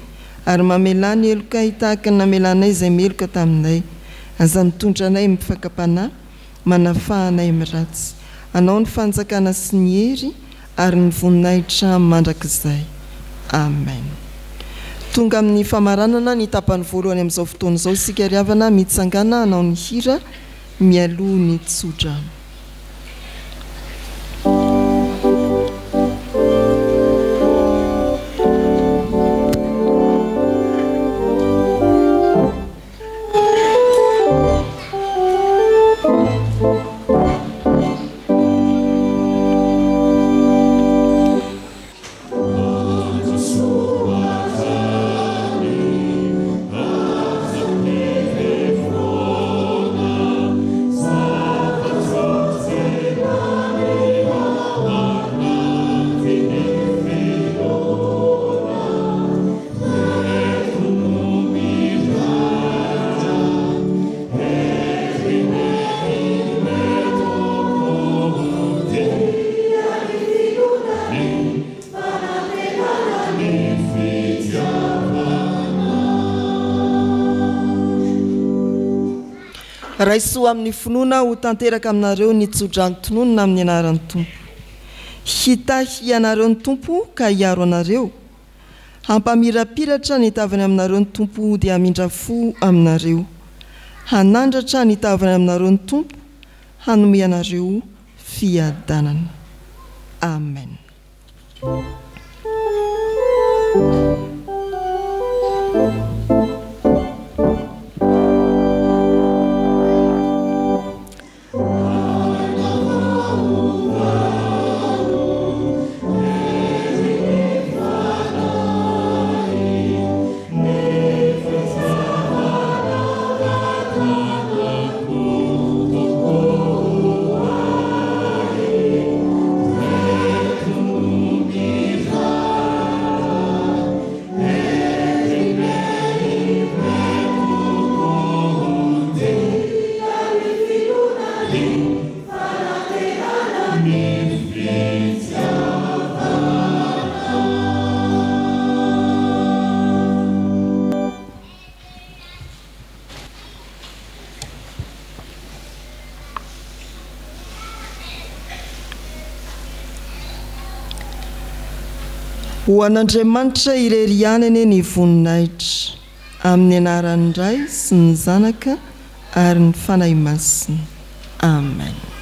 ary mamelany eloka hitahaka ny namelanay izay meloka taminay. Aza mitondra anay mifakapanahy, manafahanay miratsy. Anao ny fanjakana sy ny hery ary ny voninahitra mandrakizay. Amen. Tonga amin'ny famaranana ny tapany voalohany amin'izao fotoana izao isika riavana mitsangana anao ny hira mialoha ny tsotra. raisoa amin'ny finoana ho tanteraka aminareo ny tsodranotononona amin'ny anaran'ny tompo hitahy ianareo ny tompo ka hiaro anareo hampamirapiratra ny tavany aminareo ny tompo dia hamindra fo aminareo hanandratra ny tavany aminareo ny tompo hanome anareo fiadanana amen. Ho an'Andriamanitra irery ihany ane ny voninahitra amin'ny anaran'ny Ray sy ny Zanaka ary ny fanahy masina. Amen.